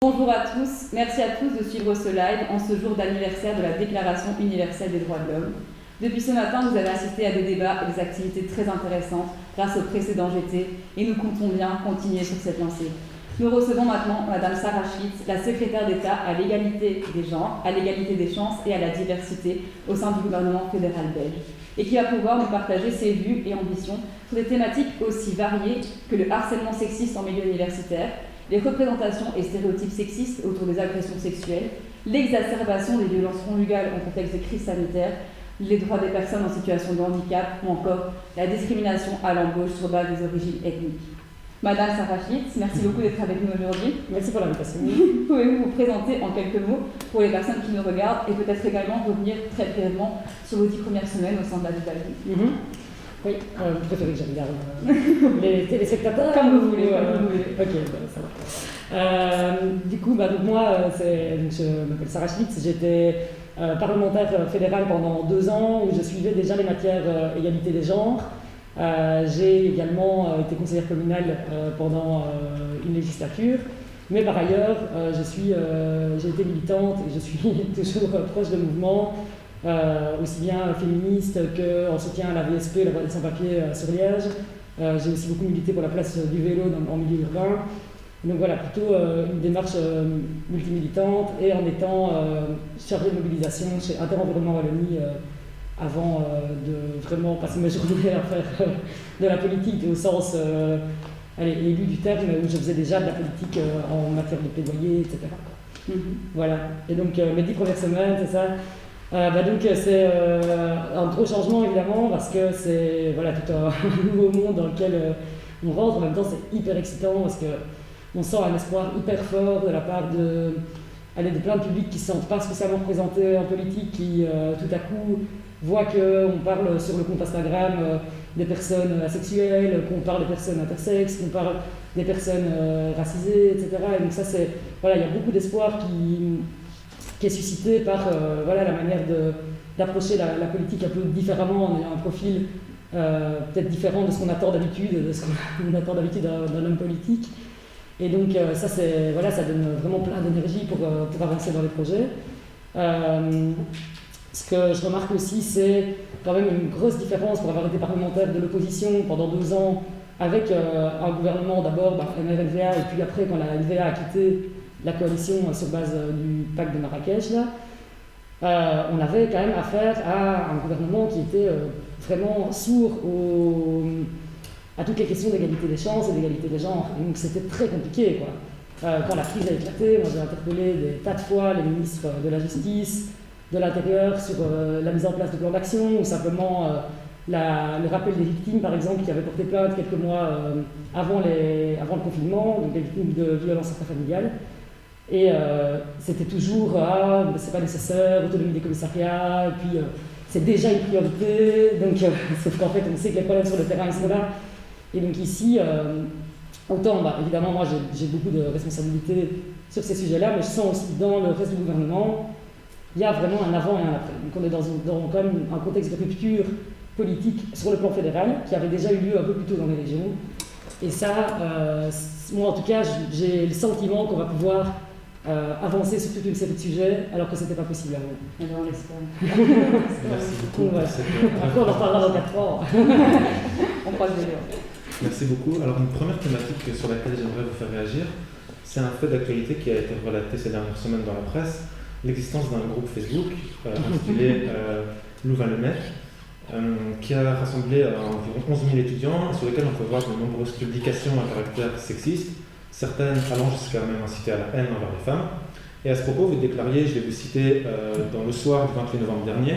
Bonjour à tous, merci à tous de suivre ce live en ce jour d'anniversaire de la Déclaration universelle des droits de l'homme. Depuis ce matin, vous avez assisté à des débats et des activités très intéressantes grâce au précédent GT et nous comptons bien continuer sur cette lancée. Nous recevons maintenant Madame Sarah Schlitt, la secrétaire d'État à l'égalité des genres, à l'égalité des chances et à la diversité au sein du gouvernement fédéral belge, et qui va pouvoir nous partager ses vues et ambitions sur des thématiques aussi variées que le harcèlement sexiste en milieu universitaire, les représentations et stéréotypes sexistes autour des agressions sexuelles, l'exacerbation des violences conjugales en contexte de crise sanitaire, les droits des personnes en situation de handicap ou encore la discrimination à l'embauche sur base des origines ethniques. Madame Sarah Schlitt, merci beaucoup d'être avec nous aujourd'hui. Merci pour l'invitation. Pouvez-vous vous présenter en quelques mots pour les personnes qui nous regardent et peut-être également revenir très brièvement sur vos 10 premières semaines au sein de la Déclaration. Oui, vous préférez que je regarde les téléspectateurs? Comme vous voulez. Ok, ça va. Du coup, donc moi, je m'appelle Sarah Schlitt, j'étais parlementaire fédérale pendant 2 ans où je suivais déjà les matières égalité des genres. J'ai également été conseillère communale pendant une législature, mais par ailleurs, j'ai été militante et je suis toujours proche de mouvements. Aussi bien féministe qu'en soutien à la VSP, la voie des sans-papiers sur Liège. J'ai aussi beaucoup milité pour la place du vélo en milieu urbain. Donc voilà, plutôt une démarche multimilitante et en étant chargée de mobilisation chez Interenvironnement Wallonie avant de vraiment passer mes journées à faire de la politique au sens élu du terme, où je faisais déjà de la politique en matière de plaidoyer, etc. Voilà, et donc mes 10 premières semaines, c'est ça. Donc c'est un gros changement évidemment parce que c'est tout un nouveau monde dans lequel on rentre. En même temps c'est hyper excitant parce qu'on sent un espoir hyper fort de la part de plein de publics qui ne se sentent pas spécialement représentés en politique, qui tout à coup voient qu'on parle sur le compte Instagram des personnes asexuelles, qu'on parle des personnes intersexes, qu'on parle des personnes racisées, etc. Et donc ça il y a beaucoup d'espoir qui est suscité par la manière d'approcher la politique un peu différemment, en ayant un profil peut-être différent de ce qu'on attend d'habitude, de ce qu'on attend d'habitude d'un homme politique. Et donc ça donne vraiment plein d'énergie pour avancer dans les projets. Ce que je remarque aussi, c'est quand même une grosse différence pour avoir été parlementaire de l'opposition pendant 2 ans avec un gouvernement d'abord, MRLVA, et puis après quand la LVA a quitté la coalition sur base du pacte de Marrakech, on avait quand même affaire à un gouvernement qui était vraiment sourd à toutes les questions d'égalité des chances et d'égalité des genres. Et donc c'était très compliqué, quoi. Quand la crise a éclaté, moi j'ai interpellé des tas de fois les ministres de la Justice, de l'Intérieur sur la mise en place de plans d'action, ou simplement le rappel des victimes, par exemple, qui avaient porté plainte quelques mois avant le confinement, donc des victimes de violences intrafamiliales. Et c'était toujours c'est pas nécessaire, autonomie des commissariats, et puis c'est déjà une priorité, donc sauf qu'en fait on sait que les problèmes sur le terrain ils sont là. Et donc ici, autant évidemment moi j'ai beaucoup de responsabilités sur ces sujets-là, mais je sens aussi dans le reste du gouvernement, il y a vraiment un avant et un après. Donc on est dans quand même un contexte de rupture politique sur le plan fédéral, qui avait déjà eu lieu un peu plus tôt dans les régions. Et ça, moi en tout cas, j'ai le sentiment qu'on va pouvoir avancer sur toute une série de sujets alors que c'était pas possible avant. Alors on l'espère. Merci beaucoup. Voilà. Après on en reparlera dans 4 ans. On croise les doigts. Merci beaucoup. Alors une première thématique sur laquelle j'aimerais vous faire réagir, c'est un fait d'actualité qui a été relaté ces dernières semaines dans la presse, l'existence d'un groupe Facebook intitulé Louvain-le-Mec, qui a rassemblé environ 11 000 étudiants, sur lesquels on peut voir de nombreuses publications à caractère sexiste, certaines allant jusqu'à même inciter à la haine envers les femmes. Et à ce propos, vous déclariez, je vais vous citer dans le soir du 28 novembre dernier,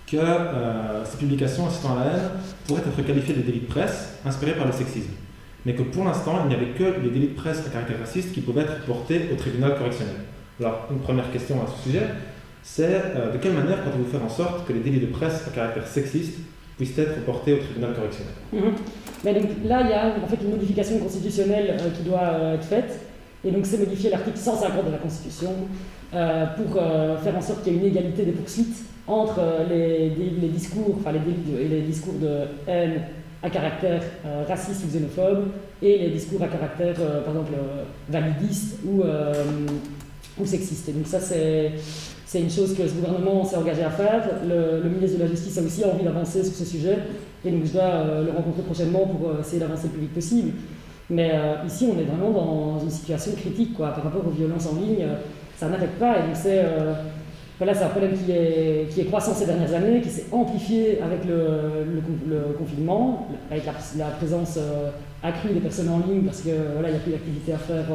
que ces publications incitant à la haine pourraient être qualifiées de délits de presse inspirés par le sexisme, mais que pour l'instant, il n'y avait que les délits de presse à caractère raciste qui pouvaient être portés au tribunal correctionnel. Alors, une première question à ce sujet, c'est de quelle manière comptez-vous faire en sorte que les délits de presse à caractère sexiste puissent être portés au tribunal correctionnel? Mais donc, là, il y a en fait une modification constitutionnelle qui doit être faite, et donc c'est modifier l'article 150 de la Constitution pour faire en sorte qu'il y ait une égalité des poursuites entre les discours, les discours de haine à caractère raciste ou xénophobe et les discours à caractère, par exemple, validiste ou sexiste. Et donc ça, c'est une chose que ce gouvernement s'est engagé à faire. Le ministre de la Justice a aussi envie d'avancer sur ce sujet, et donc je dois le rencontrer prochainement pour essayer d'avancer le plus vite possible. Mais ici, on est vraiment dans une situation critique, quoi, par rapport aux violences en ligne. Ça n'arrête pas, et donc c'est un problème qui est croissant ces dernières années, qui s'est amplifié avec le confinement, avec la présence accrue des personnes en ligne, parce que voilà, il n'y a plus d'activité à faire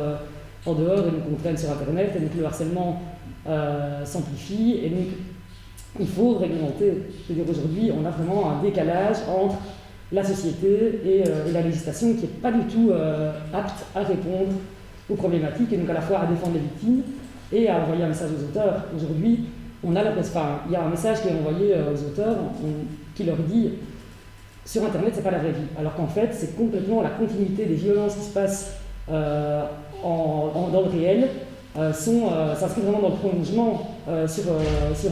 en dehors, et donc on traîne sur Internet, et donc le harcèlement s'amplifie, et donc il faut réglementer. Je veux dire, aujourd'hui, on a vraiment un décalage entre la société et la législation qui n'est pas du tout apte à répondre aux problématiques, et donc à la fois à défendre les victimes et à envoyer un message aux auteurs. Aujourd'hui, il y a un message qui est envoyé aux auteurs qui leur dit sur Internet, c'est pas la vraie vie, alors qu'en fait, c'est complètement la continuité des violences qui se passent dans le réel, s'inscrit vraiment dans le prolongement sur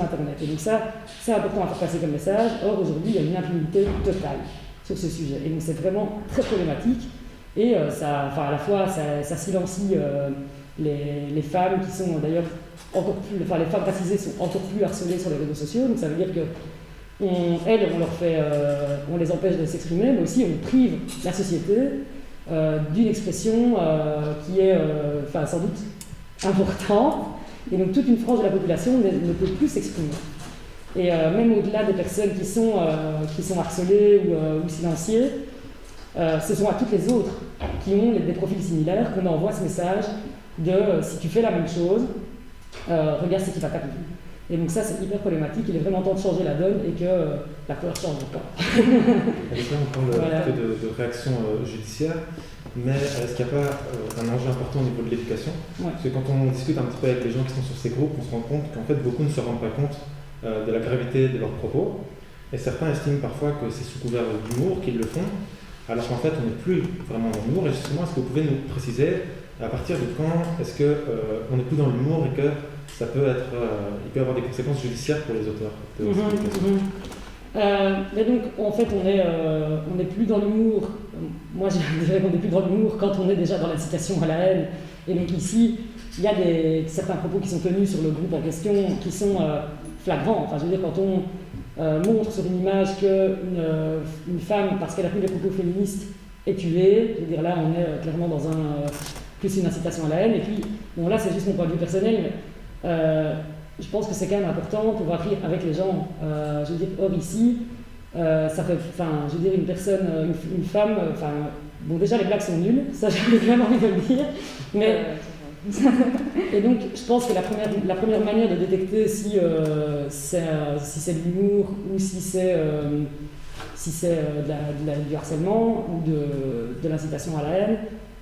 Internet. Et donc ça, c'est important à faire passer comme message. Or, aujourd'hui, il y a une impunité totale sur ce sujet. Et donc c'est vraiment très problématique. Et à la fois, ça silencie les femmes qui sont d'ailleurs encore plus... Enfin, les femmes racisées sont encore plus harcelées sur les réseaux sociaux. Donc ça veut dire que on les empêche de s'exprimer, mais aussi on prive la société d'une expression qui est sans doute importante, et donc toute une frange de la population ne peut plus s'exprimer. Et même au-delà des personnes qui sont harcelées ou silenciées, ce sont à toutes les autres qui ont des profils similaires qu'on envoie ce message de si tu fais la même chose, regarde ce qui va t'arriver. Et donc ça, c'est hyper problématique. Il est vraiment temps de changer la donne et que la peur change encore. On parle Voilà. de réaction judiciaire, mais est-ce qu'il n'y a pas un enjeu important au niveau de l'éducation? Ouais. Parce que quand on discute un petit peu avec les gens qui sont sur ces groupes, on se rend compte qu'en fait, beaucoup ne se rendent pas compte de la gravité de leurs propos. Et certains estiment parfois que c'est sous couvert d'humour qu'ils le font, alors qu'en fait, on n'est plus vraiment dans l'humour. Et justement, est-ce que vous pouvez nous préciser à partir de quand est-ce qu'on n'est plus dans l'humour et que ça peut être, il peut y avoir des conséquences judiciaires pour les auteurs? Mais donc, en fait, on n'est plus dans l'humour. Moi, je dirais qu'on n'est plus dans l'humour quand on est déjà dans l'incitation à la haine. Et donc ici, il y a certains propos qui sont tenus sur le groupe en question qui sont flagrants. Enfin, je veux dire, quand on montre sur une image qu'une femme, parce qu'elle a pris des propos féministes, est tuée, je veux dire, là, on est clairement dans plus une incitation à la haine. Et puis, bon, là, c'est juste mon point de vue personnel, mais je pense que c'est quand même important de pouvoir rire avec les gens. Je veux dire, or ici, ça fait, je veux dire, une personne, une femme, bon, déjà les blagues sont nulles, ça j'ai quand même envie de le dire, mais et donc je pense que la première manière de détecter si c'est de l'humour ou si c'est du harcèlement ou de l'incitation à la haine,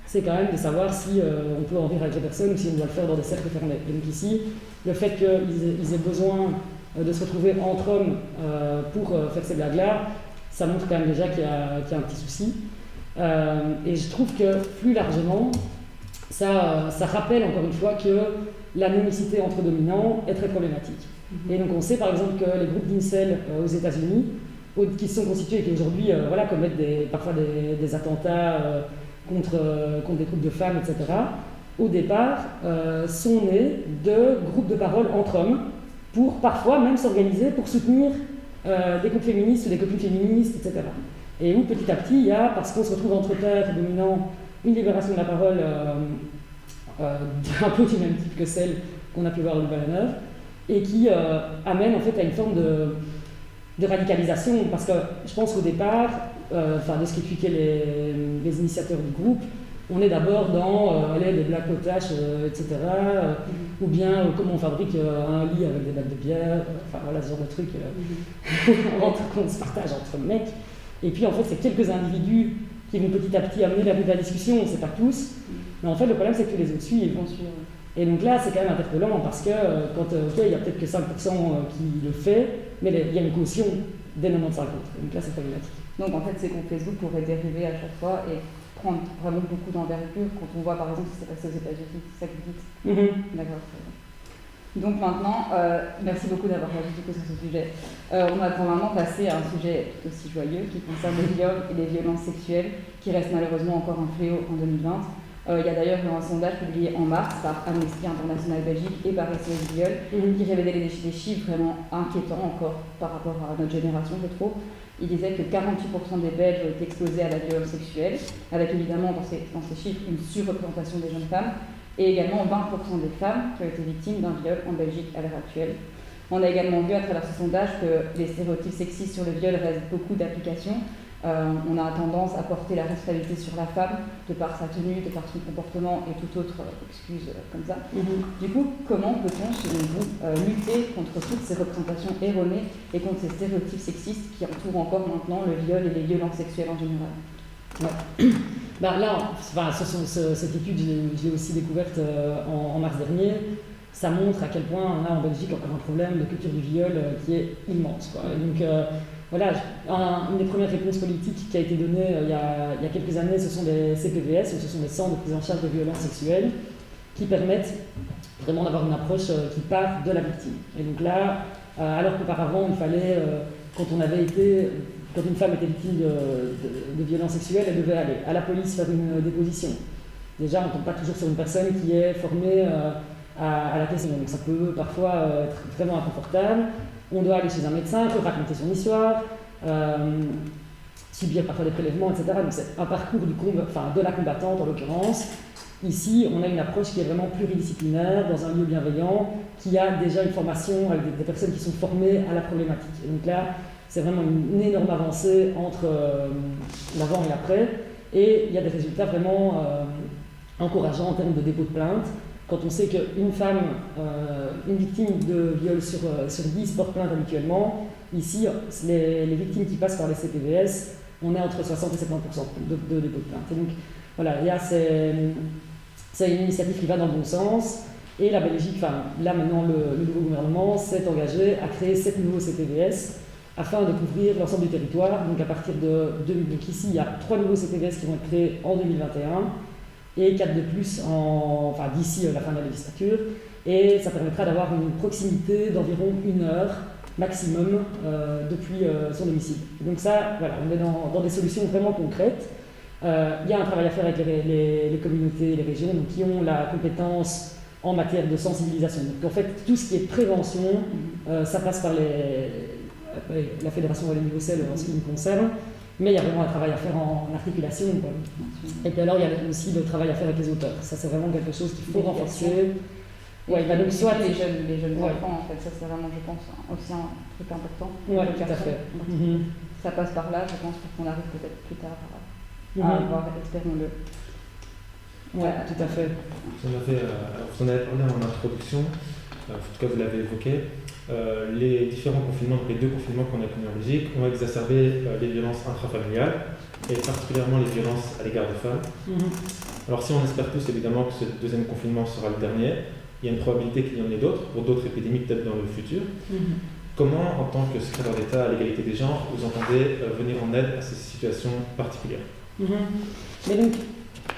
c'est quand même de savoir si on peut en rire avec les personnes ou si on doit le faire dans des cercles fermés. Et donc ici, le fait qu'ils aient besoin de se retrouver entre hommes pour faire ces blagues-là, ça montre quand même déjà qu'il y a un petit souci. Et je trouve que plus largement, ça rappelle encore une fois que la non-mixité entre dominants est très problématique. Et donc on sait par exemple que les groupes d'incel aux États-Unis, qui sont constitués et qui aujourd'hui commettent parfois des attentats contre des groupes de femmes, etc., au départ, sont nés de groupes de parole entre hommes pour parfois même s'organiser pour soutenir des groupes féministes ou des copines féministes, etc. Et où petit à petit, il y a, parce qu'on se retrouve entre pairs dominants, une libération de la parole un peu du même type que celle qu'on a pu voir à Louvain-la-Neuve, et qui amène en fait à une forme de radicalisation, parce que je pense qu'au départ, de ce qu'expliquaient les initiateurs du groupe, on est d'abord dans des blagues potaches, etc. Ou bien comment on fabrique un lit avec des bacs de bière, voilà ce genre de trucs qu'on se partage entre mecs. Et puis en fait, c'est quelques individus qui vont petit à petit amener la discussion, c'est pas tous. Mais en fait, le problème, c'est que les autres suivent. Et donc là, c'est quand même interpellant parce que il y a peut-être que 5% qui le fait, mais il y a une caution des 95 autres. Donc là, c'est problématique. Donc en fait, ces comptes Facebook pourraient dériver à chaque fois et prendre vraiment beaucoup d'envergure quand on voit par exemple ce qui s'est passé aux États-Unis, c'est ça que vous dites? D'accord. Donc maintenant, merci beaucoup d'avoir réagi sur ce sujet. On va maintenant passer à un sujet tout aussi joyeux qui concerne les viols et les violences sexuelles qui restent malheureusement encore un fléau en 2020. Il y a d'ailleurs un sondage publié en mars par Amnesty International Belgique et par SOS Viol qui révélait des chiffres vraiment inquiétants encore par rapport à notre génération, je trouve. Il disait que 48% des Belges étaient exposés à la violence sexuelle, avec évidemment dans ces chiffres une surreprésentation des jeunes femmes, et également 20% des femmes qui ont été victimes d'un viol en Belgique à l'heure actuelle. On a également vu à travers ce sondage que les stéréotypes sexistes sur le viol restent beaucoup d'applications. On a tendance à porter la responsabilité sur la femme de par sa tenue, de par son comportement et toute autre excuse comme ça. Du coup, comment peut-on, selon vous, lutter contre toutes ces représentations erronées et contre ces stéréotypes sexistes qui entourent encore maintenant le viol et les violences sexuelles en général? Ouais. Ben là, cette étude, je l'ai aussi découverte en mars dernier. Ça montre à quel point on a en Belgique encore un problème de culture du viol qui est immense, quoi. Et donc, voilà, une des premières réponses politiques qui a été donnée il y a quelques années, ce sont les CPVS, ce sont les centres de prise en charge de violences sexuelles, qui permettent vraiment d'avoir une approche qui part de la victime. Et donc là, alors qu'auparavant, il fallait, quand une femme était victime de violences sexuelles, elle devait aller à la police faire une déposition. Déjà, on ne tombe pas toujours sur une personne qui est formée à la question, donc ça peut parfois être vraiment inconfortable. On doit aller chez un médecin, raconter son histoire, subir parfois des prélèvements, etc. Donc c'est un parcours de la combattante en l'occurrence. Ici, on a une approche qui est vraiment pluridisciplinaire, dans un lieu bienveillant, qui a déjà une formation avec des personnes qui sont formées à la problématique. Et donc là, c'est vraiment une énorme avancée entre l'avant et l'après. Et il y a des résultats vraiment encourageants en termes de dépôt de plainte. Quand on sait qu'une femme, une victime de viol sur 10 porte plainte habituellement, ici, les victimes qui passent par les CPVS, on est entre 60 et 70% de dépôt de plainte. Et donc, voilà, c'est une initiative qui va dans le bon sens. Et la Belgique, là maintenant, le nouveau gouvernement s'est engagé à créer 7 nouveaux CPVS afin de couvrir l'ensemble du territoire. Donc, à partir donc ici, il y a 3 nouveaux CPVS qui vont être créés en 2021. Et 4 de plus d'ici la fin de la législature. Et ça permettra d'avoir une proximité d'environ 1 heure maximum depuis son domicile. Donc ça, voilà, on est dans des solutions vraiment concrètes. Il y a un travail à faire avec les communautés, les régions qui ont la compétence en matière de sensibilisation. Donc en fait, tout ce qui est prévention, ça passe par la Fédération Wallonie-Bruxelles en ce qui me concerne. Mais il y a vraiment un travail à faire en articulation, quoi. Et puis alors, il y a aussi le travail à faire avec les auteurs. Ça, c'est vraiment quelque chose qu'il faut renforcer. Ouais, il va donc soit les jeunes enfants, en fait, ça c'est vraiment, je pense, aussi un truc important. Oui, tout à fait. Ça passe par là, je pense, pour qu'on arrive peut-être plus tard à avoir, espérons-le. Oui, tout à fait. Vous en avez parlé en introduction, en tout cas vous l'avez évoqué. Les différents confinements, donc les 2 confinements qu'on a connus en Belgique, ont exacerbé les violences intrafamiliales et particulièrement les violences à l'égard des femmes. Alors si on espère tous évidemment que ce 2e confinement sera le dernier, il y a une probabilité qu'il y en ait d'autres, pour d'autres épidémies peut-être dans le futur. Comment, en tant que secrétaire d'État à l'égalité des genres, vous entendez venir en aide à ces situations particulières? Mais donc,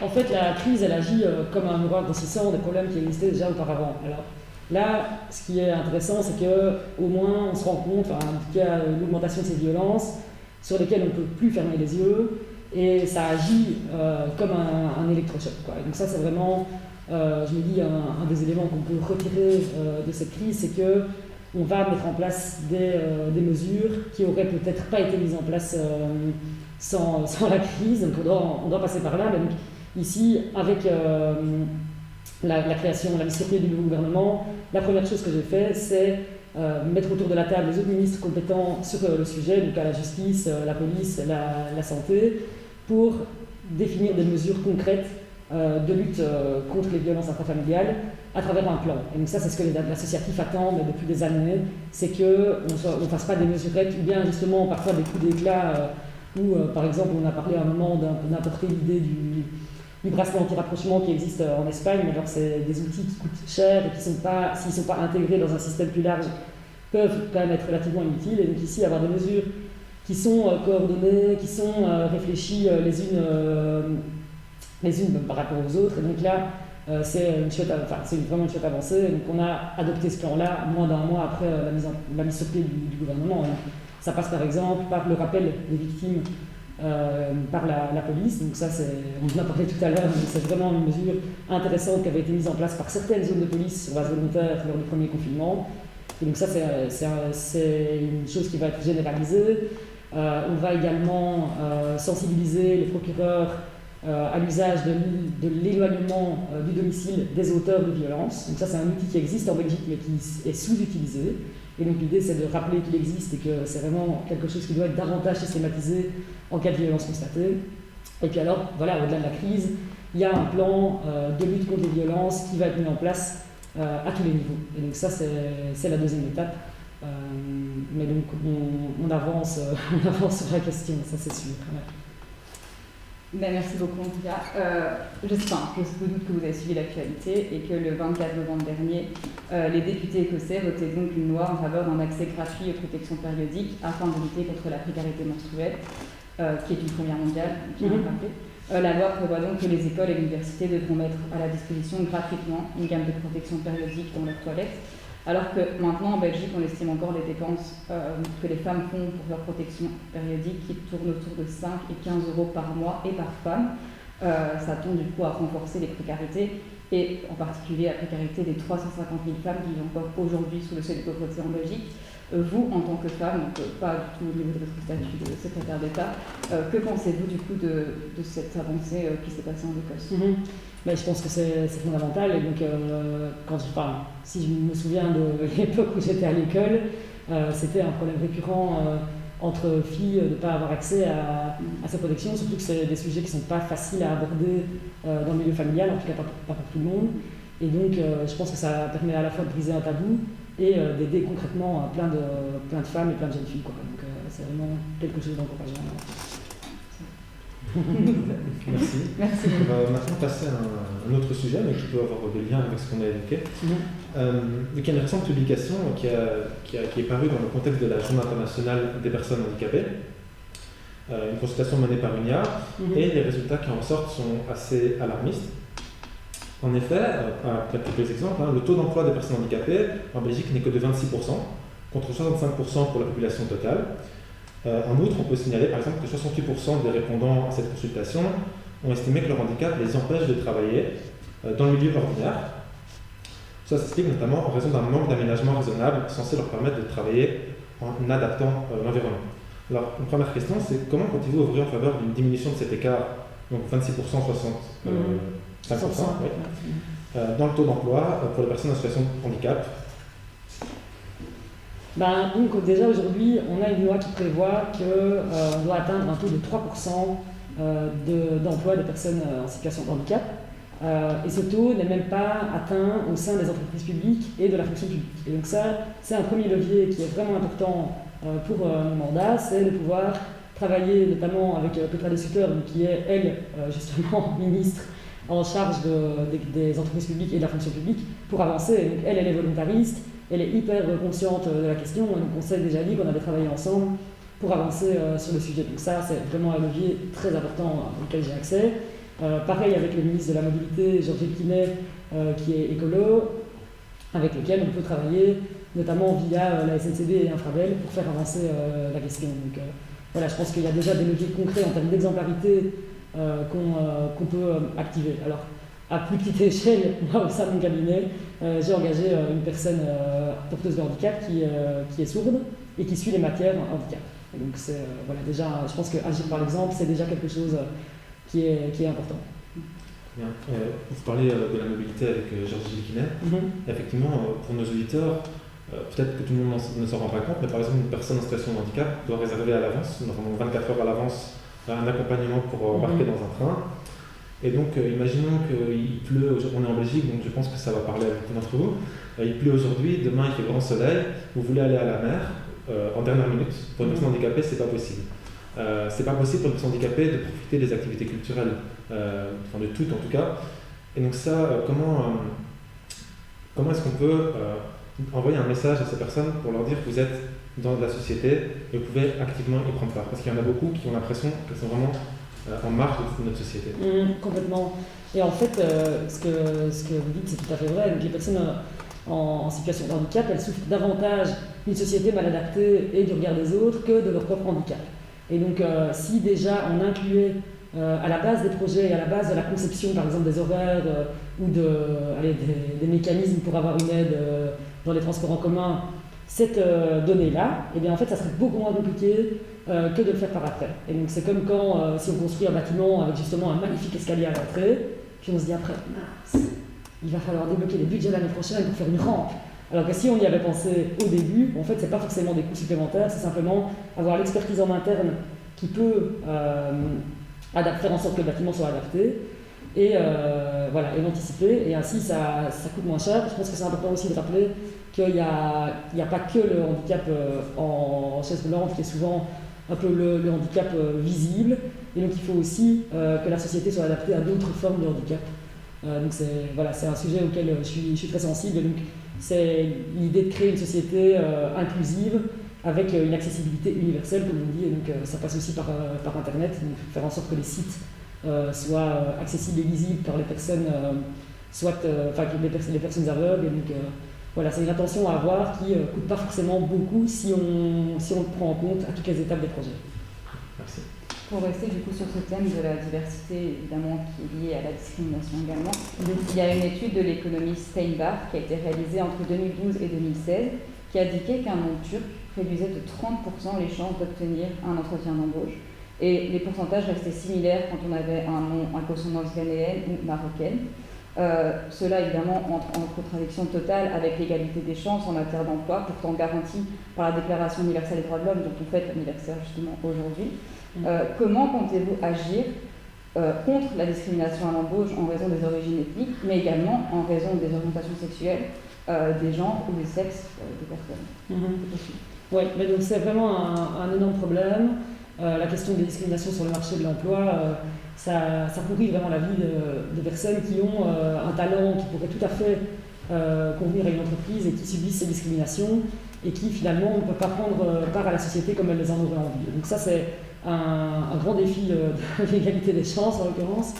en fait, la crise, elle agit comme un miroir grossissant des problèmes qui existaient déjà auparavant. Alors, là, ce qui est intéressant, c'est qu'au moins on se rend compte qu'il y a l'augmentation de ces violences sur lesquelles on ne peut plus fermer les yeux et ça agit comme un électrochoc, quoi. Et donc ça, c'est vraiment, je me dis, un des éléments qu'on peut retirer de cette crise, c'est qu'on va mettre en place des mesures qui n'auraient peut-être pas été mises en place sans la crise. Donc on doit passer par là. Mais donc, ici, avec la création, la initiative du nouveau gouvernement, la première chose que j'ai fait, c'est mettre autour de la table les autres ministres compétents sur le sujet, donc à la justice, la police, la santé, pour définir des mesures concrètes de lutte contre les violences intrafamiliales à travers un plan. Et donc ça, c'est ce que l'associatif attend depuis des années, c'est qu'on ne fasse pas des mesurettes ou bien justement parfois des coups d'éclat où, par exemple, on a parlé à un moment d'apporter l'idée du bracelet anti-rapprochement qui existe en Espagne, mais alors c'est des outils qui coûtent cher et qui s'ils ne sont pas intégrés dans un système plus large, peuvent quand même être relativement inutiles. Et donc ici, avoir des mesures qui sont coordonnées, qui sont réfléchies les unes par rapport aux autres. Et donc là, c'est vraiment une chouette avancée. Donc on a adopté ce plan-là moins d'un mois après la mise sur pied du gouvernement. Et ça passe par exemple par le rappel des victimes par la police. Donc ça, on en a parlé tout à l'heure, c'est vraiment une mesure intéressante qui avait été mise en place par certaines zones de police sur base volontaire lors du premier confinement. Et donc ça, c'est une chose qui va être généralisée. On va également sensibiliser les procureurs à l'usage de l'éloignement du domicile des auteurs de violences. Donc ça, c'est un outil qui existe en Belgique mais qui est sous-utilisé. Et donc l'idée, c'est de rappeler qu'il existe et que c'est vraiment quelque chose qui doit être davantage systématisé en cas de violence constatée. Et puis alors, voilà, au-delà de la crise, il y a un plan de lutte contre les violences qui va être mis en place à tous les niveaux. Et donc ça, c'est la deuxième étape. Mais donc on avance sur la question, ça c'est sûr. Ouais. Ben, merci beaucoup en tout cas. Je doute que vous avez suivi l'actualité et que le 24 novembre dernier, les députés écossais votaient donc une loi en faveur d'un accès gratuit aux protections périodiques afin de lutter contre la précarité menstruelle, qui est une première mondiale, la loi prévoit donc que les écoles et l'université devront mettre à la disposition gratuitement une gamme de protections périodiques dans leurs toilettes, alors que maintenant en Belgique on estime encore les dépenses que les femmes font pour leur protection périodique qui tournent autour de 5 et 15 euros par mois et par femme. Ça tend du coup à renforcer les précarités et en particulier la précarité des 350 000 femmes qui vivent encore aujourd'hui sous le seuil de pauvreté en Belgique. Vous, en tant que femme, donc pas du tout au niveau de votre statut de secrétaire d'État, que pensez-vous du coup de cette avancée qui s'est passée en Écosse? Ben, je pense que c'est fondamental. Et donc, si je me souviens de l'époque où j'étais à l'école, c'était un problème récurrent entre filles de ne pas avoir accès à ces protections, surtout que c'est des sujets qui ne sont pas faciles à aborder dans le milieu familial, en tout cas pas pour tout le monde. Et donc, je pense que ça permet à la fois de briser un tabou et d'aider concrètement plein de femmes et plein de jeunes filles, quoi. Donc, c'est vraiment quelque chose d'encourageant. Merci. On va maintenant passer à un autre sujet, mais qui peut avoir des liens avec ce qu'on a évoqué. Donc, il y a une récente publication qui est parue dans le contexte de la Journée internationale des personnes handicapées, une consultation menée par UNIA, et les résultats qui en sortent sont assez alarmistes. En effet, quelques exemples, le taux d'emploi des personnes handicapées en Belgique n'est que de 26%, contre 65% pour la population totale. En outre, on peut signaler par exemple que 68% des répondants à cette consultation ont estimé que leur handicap les empêche de travailler dans le milieu ordinaire. Ça s'explique notamment en raison d'un manque d'aménagement raisonnable censé leur permettre de travailler en adaptant l'environnement. Alors, une première question, c'est comment comptez-vous ouvrir en faveur d'une diminution de cet écart, donc 26%, 65%, dans le taux d'emploi pour les personnes en situation de handicap? Donc déjà aujourd'hui, on a une loi qui prévoit qu'on doit atteindre un taux de 3% d'emploi des personnes en situation de handicap. Et ce taux n'est même pas atteint au sein des entreprises publiques et de la fonction publique. Et donc ça, c'est un premier levier qui est vraiment important pour mon mandat, c'est de pouvoir travailler notamment avec Petra De Sutter, qui est, elle, justement, ministre en charge des entreprises publiques et de la fonction publique, pour avancer. Donc elle est volontariste. Elle est hyper consciente de la question, donc on s'est déjà dit qu'on avait travaillé ensemble pour avancer sur le sujet. Donc ça, c'est vraiment un levier très important auquel j'ai accès. Pareil avec le ministre de la Mobilité, Georges Quinet, qui est écolo, avec lequel on peut travailler, notamment via la SNCB et Infrabel, pour faire avancer la question. Donc voilà, je pense qu'il y a déjà des leviers concrets en termes d'exemplarité qu'on peut activer. Alors, à plus petite échelle, moi au sein de mon cabinet, j'ai engagé une personne porteuse de handicap qui est sourde et qui suit les matières handicap. Et donc voilà, déjà, je pense qu'agir par l'exemple, c'est déjà quelque chose qui est important. Bien. Vous parlez de la mobilité avec Georges Quinet. Effectivement, pour nos auditeurs, peut-être que tout le monde ne s'en rend pas compte, mais par exemple, une personne en situation de handicap doit réserver à l'avance, normalement 24 heures à l'avance, un accompagnement pour embarquer dans un train. Et donc, imaginons qu'il pleut, on est en Belgique, donc je pense que ça va parler à beaucoup d'entre vous. Il pleut aujourd'hui, demain il fait grand soleil, vous voulez aller à la mer en dernière minute. Pour une personne handicapée, c'est pas possible. C'est pas possible pour une personne handicapée de profiter des activités culturelles, enfin de toutes en tout cas. Et donc ça, comment est-ce qu'on peut envoyer un message à ces personnes pour leur dire que vous êtes dans la société et vous pouvez activement y prendre part? Parce qu'il y en a beaucoup qui ont l'impression qu'elles sont vraiment en marge de notre société. Complètement. Et en fait, ce que vous dites, c'est tout à fait vrai. Donc, les personnes en situation de handicap, elles souffrent davantage d'une société mal adaptée et du regard des autres que de leur propre handicap. Et donc, si déjà on incluait à la base des projets, à la base de la conception, par exemple, des horaires ou des mécanismes pour avoir une aide dans les transports en commun, cette donnée-là, eh bien, en fait, ça serait beaucoup moins compliqué que de le faire par après. Et donc, c'est comme quand, si on construit un bâtiment avec justement un magnifique escalier à l'entrée, puis on se dit après, mince, il va falloir débloquer les budgets l'année prochaine pour faire une rampe. Alors que si on y avait pensé au début, en fait, c'est pas forcément des coûts supplémentaires, c'est simplement avoir l'expertise en interne qui peut faire en sorte que le bâtiment soit adapté et l'anticiper. Et ainsi, ça coûte moins cher. Je pense que c'est important aussi de rappeler qu'il n'y a pas que le handicap en chaise roulante qui est souvent un peu le handicap visible. Et donc, il faut aussi que la société soit adaptée à d'autres formes de handicap. Donc c'est un sujet auquel je suis très sensible. Donc c'est l'idée de créer une société inclusive avec une accessibilité universelle, comme on dit. Et donc ça passe aussi par Internet, donc faire en sorte que les sites soient accessibles et lisibles par les personnes, les personnes aveugles. Et donc c'est une attention à avoir qui ne coûte pas forcément beaucoup si on le prend en compte à toutes les étapes des projets. Merci. Pour rester du coup sur ce thème de la diversité, évidemment, qui est liée à la discrimination également, il y a une étude de l'économiste Steinbach qui a été réalisée entre 2012 et 2016 qui indiquait qu'un nom turc réduisait de 30% les chances d'obtenir un entretien d'embauche. Et les pourcentages restaient similaires quand on avait un nom à consonance ghanéenne ou marocaine. Cela évidemment entre en contradiction totale avec l'égalité des chances en matière d'emploi, pourtant garantie par la Déclaration universelle des droits de l'homme dont on fête l'anniversaire justement aujourd'hui. Comment comptez-vous agir contre la discrimination à l'embauche en raison des origines ethniques, mais également en raison des orientations sexuelles, des genres ou des sexes des personnes? Oui, mais donc c'est vraiment un énorme problème. La question des discriminations sur le marché de l'emploi, ça pourrit vraiment la vie de personnes qui ont un talent qui pourrait tout à fait convenir à une entreprise et qui subissent ces discriminations et qui finalement ne peuvent pas prendre part à la société comme elles les en auraient envie. Donc ça c'est un grand défi de l'égalité des chances en l'occurrence.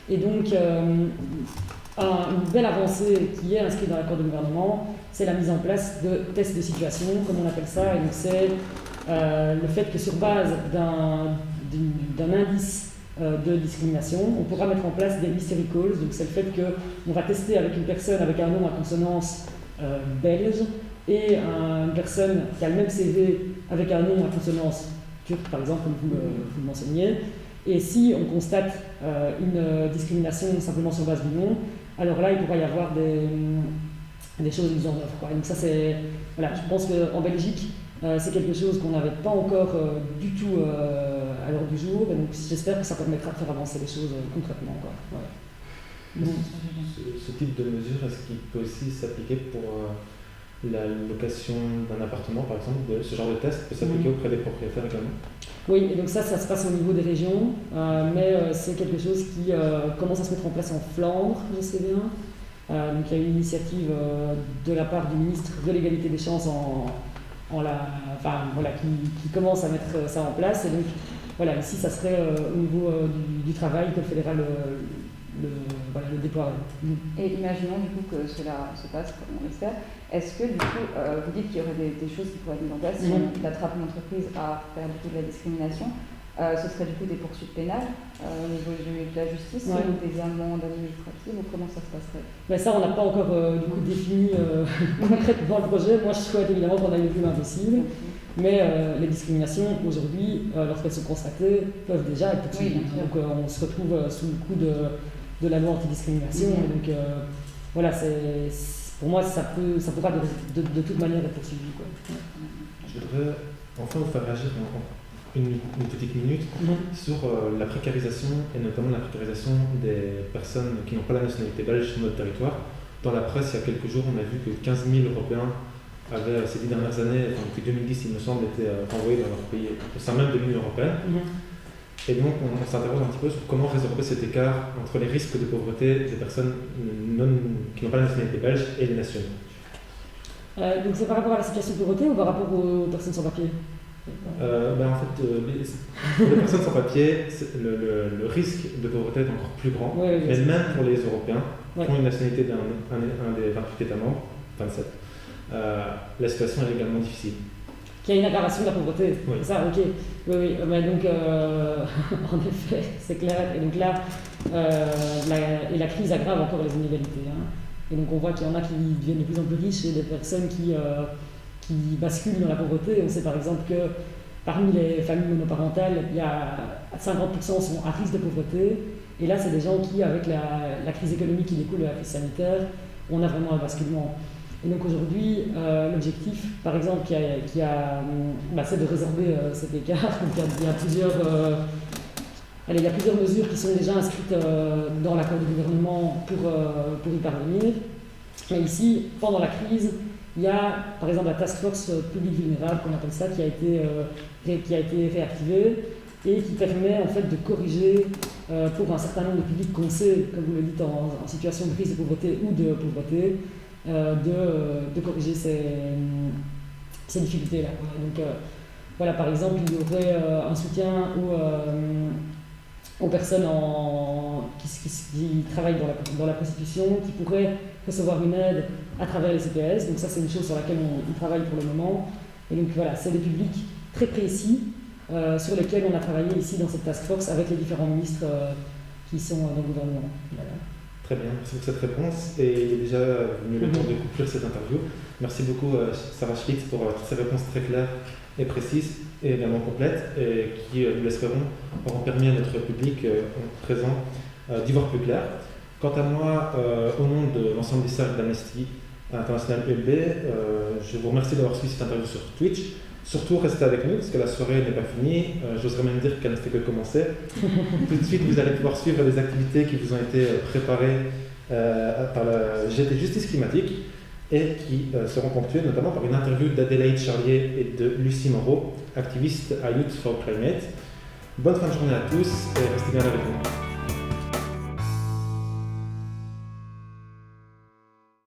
Et donc une belle avancée qui est inscrite dans l'accord de gouvernement, c'est la mise en place de tests de situation, comme on appelle ça. Et donc c'est le fait que sur base d'un indice de discrimination, on pourra mettre en place des mystery calls. Donc c'est le fait qu'on va tester avec une personne avec un nom à consonance belge et une personne qui a le même CV avec un nom à consonance turque, par exemple, comme vous le mentionniez. Et si on constate une discrimination simplement sur base du nom, alors là, il pourra y avoir des choses mises en œuvre, quoi. Et donc ça, je pense qu'en Belgique, c'est quelque chose qu'on n'avait pas encore du tout à l'heure du jour. Et donc j'espère que ça permettra de faire avancer les choses concrètement, quoi. Ouais. Ce type de mesure, est-ce qu'il peut aussi s'appliquer pour la location d'un appartement, par exemple? Ce genre de test peut s'appliquer auprès des propriétaires également? Oui, et donc ça se passe au niveau des régions, mais c'est quelque chose qui commence à se mettre en place en Flandre, je sais bien. Donc il y a une initiative de la part du ministre de l'égalité des chances qui commence à mettre ça en place. Et donc voilà, ici ça serait au niveau du travail que le fédéral le déploierait. Et imaginons du coup que cela se passe comme on l'espère. Est-ce que du coup, vous dites qu'il y aurait des choses qui pourraient être mises en place si on attrape une entreprise à faire du coup de la discrimination, ce serait du coup des poursuites pénales au niveau de la justice ou des amendes administratives, ou comment ça se passerait? Mais ça, on n'a pas encore du coup défini concrètement le projet. Moi, je souhaite évidemment qu'on aille le plus loin possible. Mais les discriminations, aujourd'hui, lorsqu'elles sont constatées, peuvent déjà être poursuivies. Donc on se retrouve sous le coup de la loi antidiscrimination. Et donc voilà, pour moi, ça pourra de toute manière être poursuivi, quoi. Je voudrais enfin vous faire réagir une petite minute sur la précarisation, et notamment la précarisation des personnes qui n'ont pas la nationalité belge sur notre territoire. Dans la presse, il y a quelques jours, on a vu que 15 000 Européens avaient, ces 10 dernières années, depuis 2010, il me semble, été renvoyés dans leur pays, au sein même de l'Union européenne. Et donc, on s'interroge un petit peu sur comment résorber cet écart entre les risques de pauvreté des personnes qui n'ont pas la nationalité belge et les nationaux. Donc, c'est par rapport à la situation de pauvreté ou par rapport aux personnes sans papier? En fait, pour les personnes sans papier, le risque de pauvreté est encore plus grand. Oui, Mais même pour les Européens Ouais. qui ont une nationalité d'un des 28 États membres, 27, la situation est également difficile. Qu'il y a une aggravation de la pauvreté. Oui. C'est ça, ok. Oui, oui. Mais donc, en effet, c'est clair. Et donc là, la crise aggrave encore les inégalités. Hein. Et donc on voit qu'il y en a qui deviennent de plus en plus riches et des personnes qui basculent dans la pauvreté. On sait par exemple que parmi les familles monoparentales, il y a 50% sont à risque de pauvreté. Et là, c'est des gens qui, avec la crise économique qui découle de la crise sanitaire, on a vraiment un basculement. Et donc aujourd'hui, l'objectif, par exemple, c'est de résorber cet écart. Donc il y a plusieurs mesures qui sont déjà inscrites dans l'accord du gouvernement pour y parvenir. Mais ici, pendant la crise, il y a par exemple la task force public vulnérable, qu'on appelle ça, qui a été réactivée et qui permet en fait de corriger pour un certain nombre de publics qu'on sait, comme vous le dites, en situation de crise de pauvreté ou de pauvreté, de corriger ces difficultés-là. Donc voilà, par exemple, il y aurait un soutien aux personnes qui travaillent dans la prostitution, qui pourraient recevoir une aide à travers les CPS. Donc ça, c'est une chose sur laquelle on travaille pour le moment. Et donc voilà, c'est des publics très précis sur lesquels on a travaillé ici dans cette task force avec les différents ministres qui sont dans le gouvernement. Voilà. Très bien, merci pour cette réponse. Et il est déjà venu le temps de conclure cette interview. Merci beaucoup Sarah Schlitt pour toutes ces réponses très claires et précises et également complètes et qui, nous l'espérons, auront permis à notre public présent d'y voir plus clair. Quant à moi, au nom de l'ensemble des cercles d'Amnesty International ULB, je vous remercie d'avoir suivi cette interview sur Twitch. Surtout, restez avec nous parce que la soirée n'est pas finie. J'oserais même dire qu'elle ne fait que commencer. Tout de suite, vous allez pouvoir suivre les activités qui vous ont été préparées par la GT Justice Climatique et qui seront ponctuées notamment par une interview d'Adélaïde Charlier et de Lucie Moreau, activiste à Youth for Climate. Bonne fin de journée à tous et restez bien avec nous.